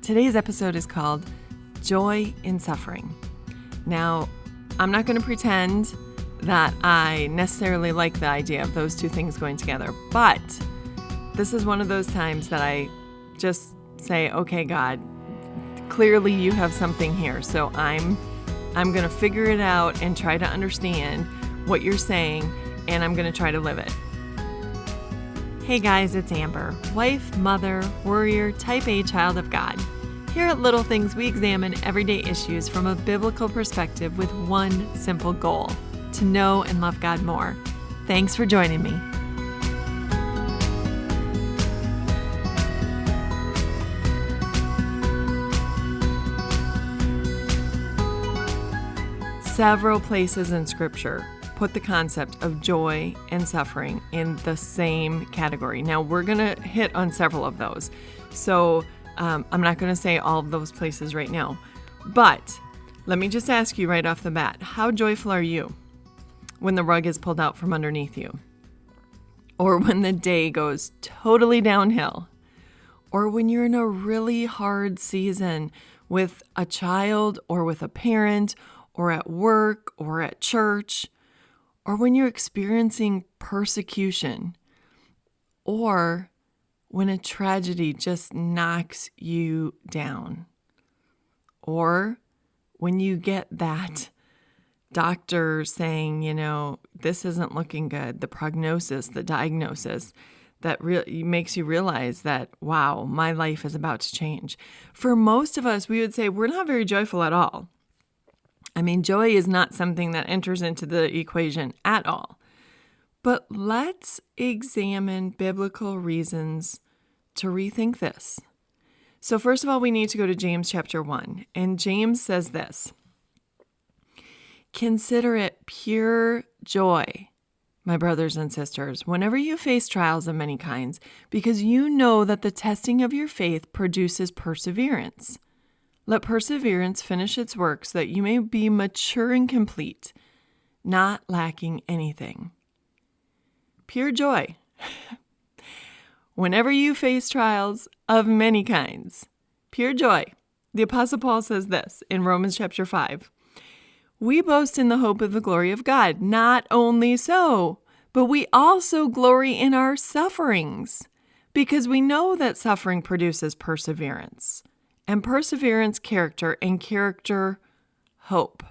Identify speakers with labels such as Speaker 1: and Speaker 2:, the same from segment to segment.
Speaker 1: Today's episode is called Joy in Suffering. Now, I'm not going to pretend that I necessarily like the idea of those two things going together, but this is one of those times that I just say, okay, God, clearly you have something here, so I'm going to figure it out and try to understand what you're saying, and I'm going to try to live it. Hey guys, it's Amber, wife, mother, warrior, type A child of God. Here at Little Things, we examine everyday issues from a biblical perspective with one simple goal: to know and love God more. Thanks for joining me. Several places in Scripture put the concept of joy and suffering in the same category. Now, we're going to hit on several of those. So I'm not going to say all of those places right now. But let me just ask you right off the bat, how joyful are you when the rug is pulled out from underneath you? Or when the day goes totally downhill? Or when you're in a really hard season with a child or with a parent or at work or at church? Or when you're experiencing persecution, or when a tragedy just knocks you down, or when you get that doctor saying, this isn't looking good, the prognosis, the diagnosis that makes you realize that, wow, my life is about to change. For most of us, we would say we're not very joyful at all. I mean, joy is not something that enters into the equation at all. But let's examine biblical reasons to rethink this. So first of all, we need to go to James chapter 1. And James says this: "Consider it pure joy, my brothers and sisters, whenever you face trials of many kinds, because you know that the testing of your faith produces perseverance. Let perseverance finish its work so that you may be mature and complete, not lacking anything." Pure joy. Whenever you face trials of many kinds. Pure joy. The Apostle Paul says this in Romans chapter 5. "We boast in the hope of the glory of God. Not only so, but we also glory in our sufferings, because we know that suffering produces perseverance. And perseverance, character, and character, hope."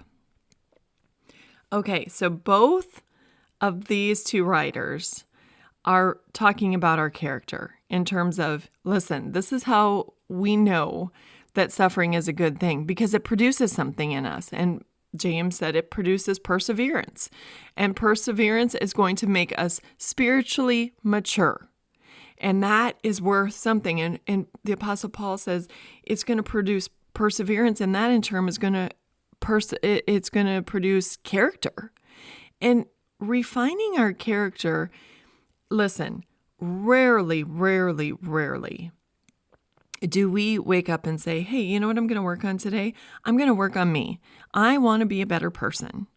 Speaker 1: Okay, so both of these two writers are talking about our character in terms of, listen, this is how we know that suffering is a good thing, because it produces something in us. And James said it produces perseverance. And perseverance is going to make us spiritually mature. And that is worth something. And the Apostle Paul says it's going to produce perseverance, and that in turn is going to it's going to produce character. And refining our character, listen, rarely do we wake up and say, hey, you know what I'm going to work on today? I'm going to work on me. I want to be a better person.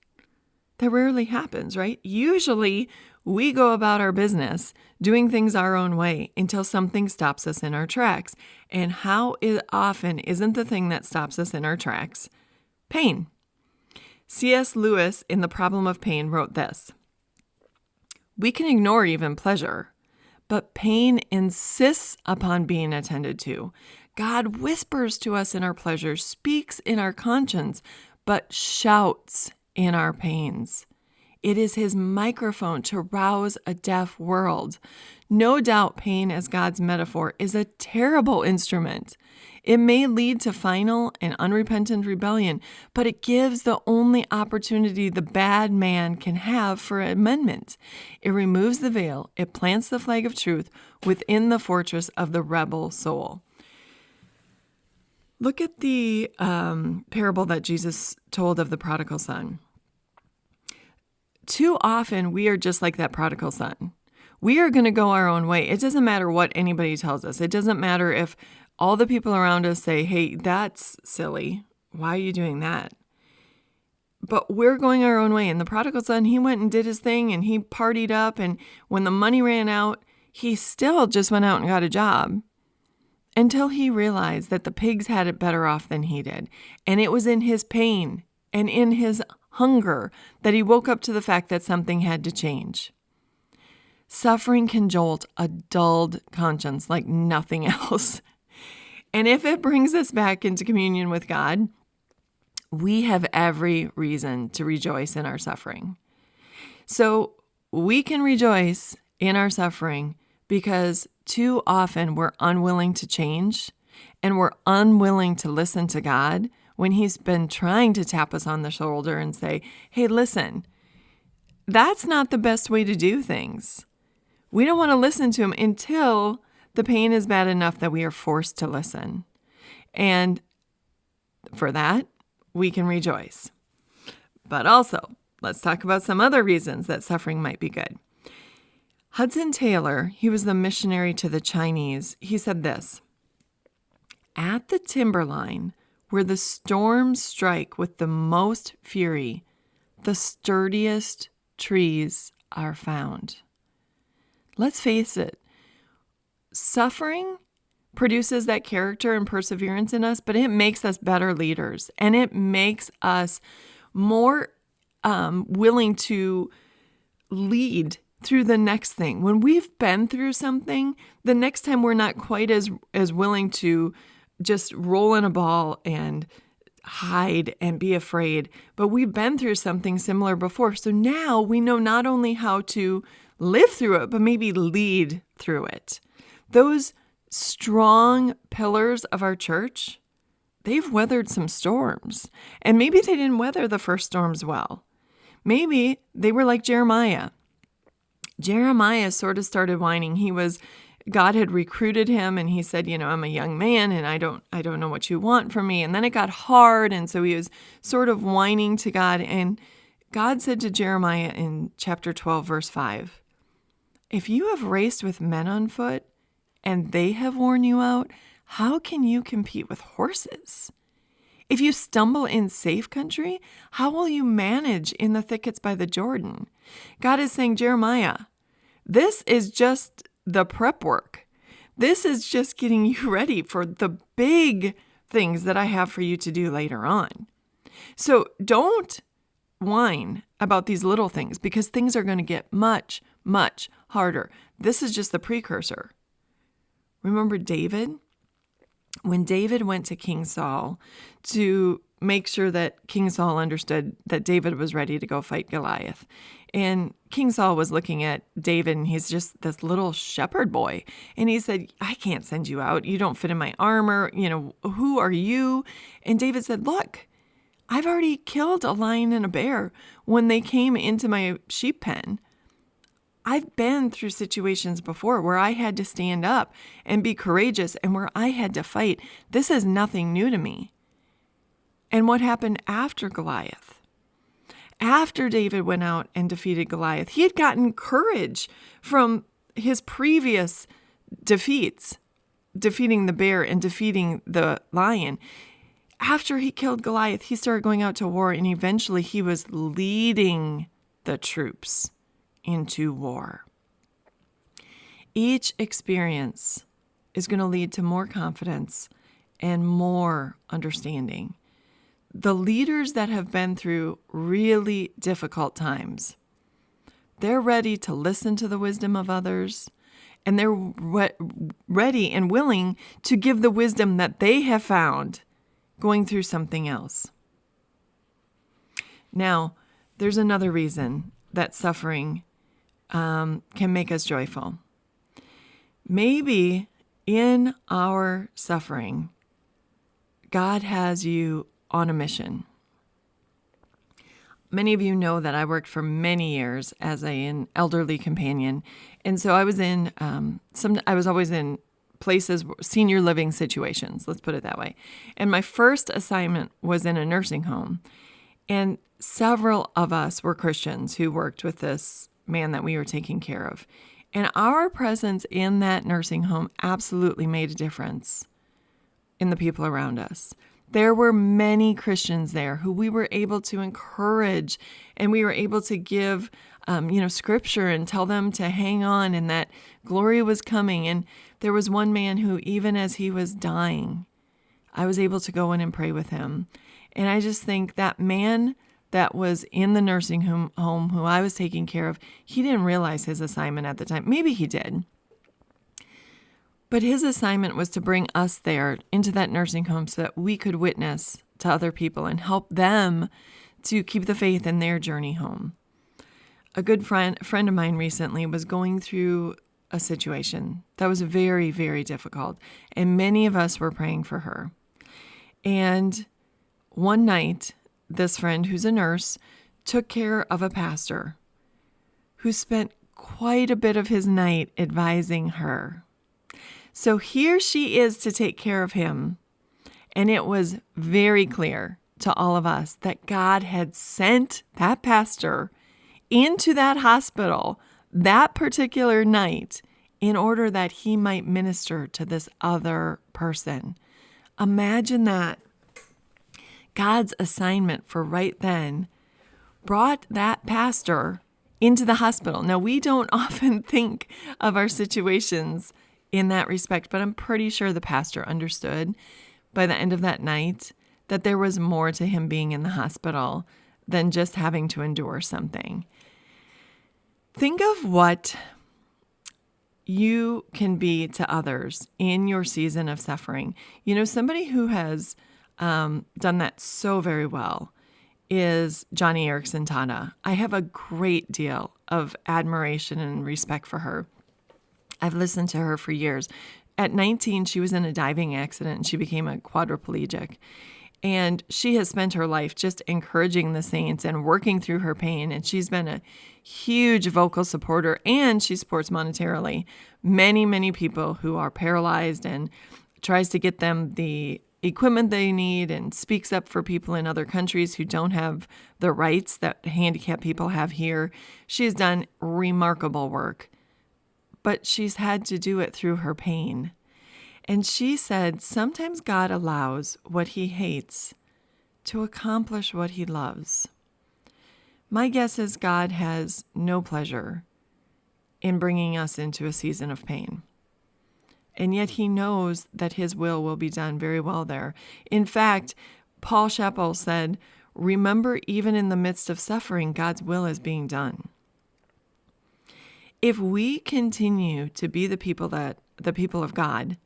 Speaker 1: That rarely happens, right? Usually we go about our business doing things our own way until something stops us in our tracks. And how often isn't the thing that stops us in our tracks pain? C.S. Lewis, in The Problem of Pain, wrote this: "We can ignore even pleasure, but pain insists upon being attended to. God whispers to us in our pleasures, speaks in our conscience, but shouts in our pains. It is his microphone to rouse a deaf world. No doubt pain, as God's metaphor, is a terrible instrument. It may lead to final and unrepentant rebellion, but it gives the only opportunity the bad man can have for amendment. It removes the veil. It plants the flag of truth within the fortress of the rebel soul." Look at the parable that Jesus told of the prodigal son. Too often, we are just like that prodigal son. We are going to go our own way. It doesn't matter what anybody tells us. It doesn't matter if all the people around us say, hey, that's silly. Why are you doing that? But we're going our own way. And the prodigal son, he went and did his thing and he partied up. And when the money ran out, he still just went out and got a job. until he realized that the pigs had it better off than he did. And it was in his pain and in his hunger that he woke up to the fact that something had to change. Suffering can jolt a dulled conscience like nothing else. And if it brings us back into communion with God, we have every reason to rejoice in our suffering. So we can rejoice in our suffering because too often we're unwilling to change and we're unwilling to listen to God when He's been trying to tap us on the shoulder and say, hey, listen, that's not the best way to do things. We don't want to listen to Him until the pain is bad enough that we are forced to listen. And for that, we can rejoice. But also, let's talk about some other reasons that suffering might be good. Hudson Taylor, he was the missionary to the Chinese. He said this, at the timberline, where the storms strike with the most fury, the sturdiest trees are found. Let's face it, suffering produces that character and perseverance in us, but it makes us better leaders, and it makes us more willing to lead through the next thing. When we've been through something, the next time we're not quite as willing to just roll in a ball and hide and be afraid, but we've been through something similar before. So now we know not only how to live through it, but maybe lead through it. Those strong pillars of our church, they've weathered some storms. And maybe they didn't weather the first storms well. Maybe they were like Jeremiah. Jeremiah sort of started whining. God had recruited him and he said, I'm a young man and I don't know what you want from me. And then it got hard. And so he was sort of whining to God. And God said to Jeremiah in chapter 12, verse 5, if you have raced with men on foot and they have worn you out, how can you compete with horses? If you stumble in safe country, how will you manage in the thickets by the Jordan? God is saying, Jeremiah, this is just the prep work. This is just getting you ready for the big things that I have for you to do later on. So don't whine about these little things because things are going to get much, much harder. This is just the precursor. Remember David? When David went to King Saul to make sure that King Saul understood that David was ready to go fight Goliath. And King Saul was looking at David and he's just this little shepherd boy. And he said, I can't send you out. You don't fit in my armor. Who are you? And David said, look, I've already killed a lion and a bear when they came into my sheep pen. I've been through situations before where I had to stand up and be courageous and where I had to fight. This is nothing new to me. And what happened after Goliath? After David went out and defeated Goliath, he had gotten courage from his previous defeats, defeating the bear and defeating the lion. After he killed Goliath, he started going out to war and eventually he was leading the troops into war. Each experience is going to lead to more confidence and more understanding. The leaders that have been through really difficult times, they're ready to listen to the wisdom of others, and they're ready and willing to give the wisdom that they have found going through something else. Now, there's another reason that suffering can make us joyful. Maybe in our suffering, God has you on a mission. Many of you know that I worked for many years as an elderly companion, and so I was always in places, senior living situations, let's put it that way. And my first assignment was in a nursing home, and several of us were Christians who worked with this man that we were taking care of. And our presence in that nursing home absolutely made a difference in the people around us. There were many Christians there who we were able to encourage, and we were able to give, scripture and tell them to hang on and that glory was coming. And there was one man who, even as he was dying, I was able to go in and pray with him. And I just think that man that was in the nursing home who I was taking care of, he didn't realize his assignment at the time. Maybe he did. But his assignment was to bring us there into that nursing home so that we could witness to other people and help them to keep the faith in their journey home. A good friend of mine recently was going through a situation that was very, very difficult, and many of us were praying for her. And one night, this friend who's a nurse took care of a pastor who spent quite a bit of his night advising her. So here she is to take care of him. And it was very clear to all of us that God had sent that pastor into that hospital that particular night in order that he might minister to this other person. Imagine that. God's assignment for right then brought that pastor into the hospital. Now, we don't often think of our situations in that respect, but I'm pretty sure the pastor understood by the end of that night that there was more to him being in the hospital than just having to endure something. Think of what you can be to others in your season of suffering. Somebody who has done that so very well is Johnny Erickson Tana. I have a great deal of admiration and respect for her. I've listened to her for years. At 19, she was in a diving accident and she became a quadriplegic. And she has spent her life just encouraging the saints and working through her pain. And she's been a huge vocal supporter, and she supports monetarily many, many people who are paralyzed and tries to get them the equipment they need and speaks up for people in other countries who don't have the rights that handicapped people have here. She's done remarkable work, but she's had to do it through her pain. And she said, sometimes God allows what he hates to accomplish what he loves. My guess is God has no pleasure in bringing us into a season of pain. And yet he knows that his will be done very well there. In fact, Paul Chappell said, remember, even in the midst of suffering, God's will is being done. If we continue to be the people of God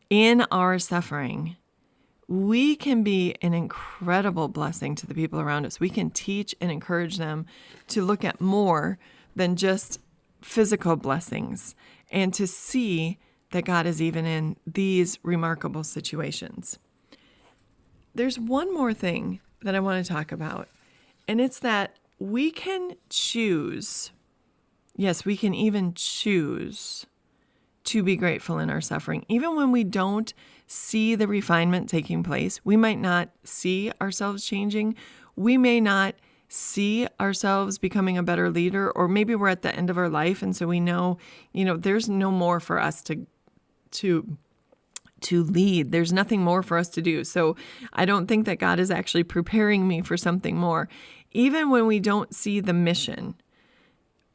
Speaker 1: in our suffering, we can be an incredible blessing to the people around us. We can teach and encourage them to look at more than just physical blessings and to see that God is even in these remarkable situations. There's one more thing that I want to talk about, and it's that we can choose, yes, we can even choose to be grateful in our suffering. Even when we don't see the refinement taking place, we might not see ourselves changing. We may not see ourselves becoming a better leader, or maybe we're at the end of our life, and so we know, there's no more for us to lead. There's nothing more for us to do. So I don't think that God is actually preparing me for something more. Even when we don't see the mission,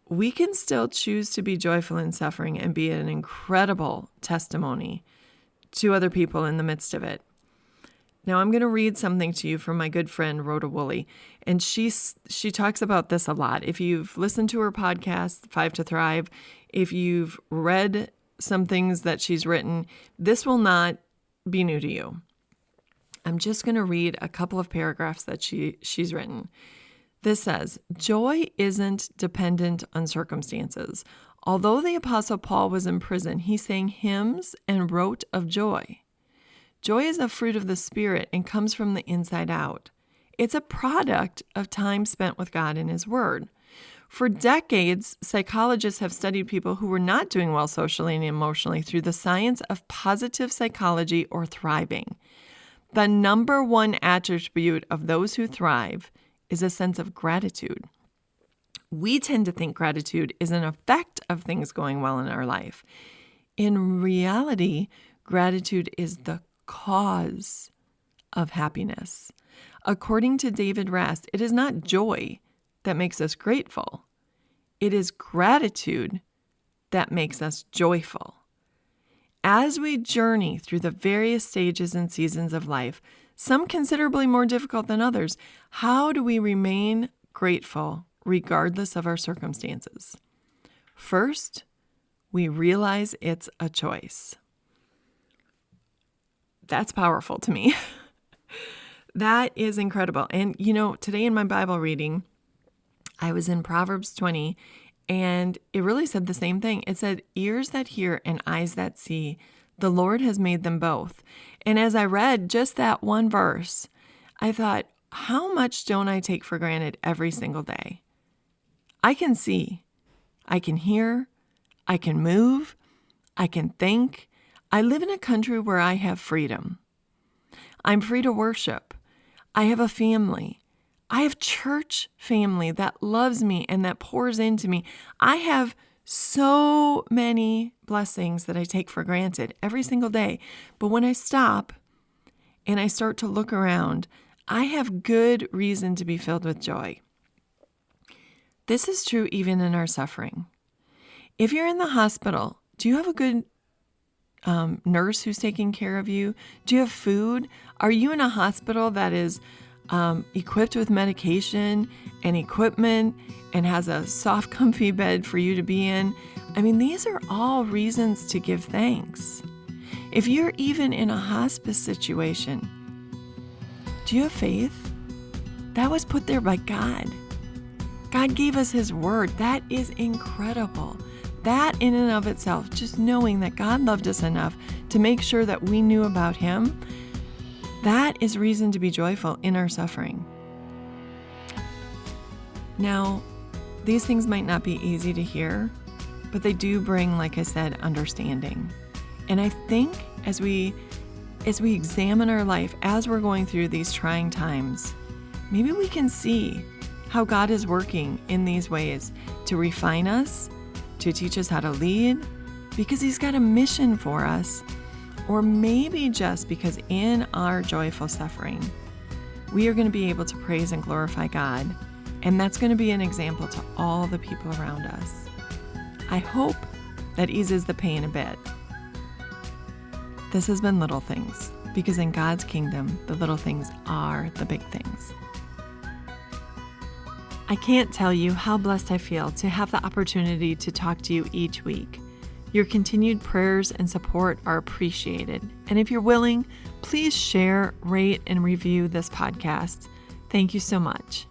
Speaker 1: we can still choose to be joyful in suffering and be an incredible testimony to other people in the midst of it. Now, I'm going to read something to you from my good friend, Rhoda Woolley, and she talks about this a lot. If you've listened to her podcast, 5 to Thrive, if you've read some things that she's written, this will not be new to you. I'm just going to read a couple of paragraphs that she's written. This says, joy isn't dependent on circumstances. Although the Apostle Paul was in prison, he sang hymns and wrote of joy. Joy is a fruit of the Spirit and comes from the inside out. It's a product of time spent with God and His Word. For decades, psychologists have studied people who were not doing well socially and emotionally through the science of positive psychology or thriving. The number one attribute of those who thrive is a sense of gratitude. We tend to think gratitude is an effect of things going well in our life. In reality, gratitude is the cause of happiness. According to David Rast, it is not joy that makes us grateful. It is gratitude that makes us joyful. As we journey through the various stages and seasons of life, some considerably more difficult than others, how do we remain grateful regardless of our circumstances? First, we realize it's a choice. That's powerful to me. That is incredible. And today in my Bible reading, I was in Proverbs 20, and it really said the same thing. It said, ears that hear and eyes that see, the Lord has made them both. And as I read just that one verse, I thought, how much don't I take for granted every single day? I can see, I can hear, I can move, I can think. I live in a country where I have freedom. I'm free to worship. I have a family. I have church family that loves me and that pours into me. I have so many blessings that I take for granted every single day. But when I stop and I start to look around, I have good reason to be filled with joy. This is true even in our suffering. If you're in the hospital, do you have a good nurse who's taking care of you? Do you have food? Are you in a hospital that is equipped with medication and equipment and has a soft, comfy bed for you to be in? I mean, these are all reasons to give thanks. If you're even in a hospice situation, do you have faith? That was put there by God. God gave us His word. That is incredible. That in and of itself, just knowing that God loved us enough to make sure that we knew about Him, that is reason to be joyful in our suffering. Now, these things might not be easy to hear, but they do bring, like I said, understanding. And I think as we examine our life, as we're going through these trying times, maybe we can see how God is working in these ways to refine us, to teach us how to lead, because He's got a mission for us, or maybe just because in our joyful suffering, we are going to be able to praise and glorify God, and that's going to be an example to all the people around us. I hope that eases the pain a bit. This has been Little Things, because in God's kingdom, the little things are the big things. I can't tell you how blessed I feel to have the opportunity to talk to you each week. Your continued prayers and support are appreciated. And if you're willing, please share, rate, and review this podcast. Thank you so much.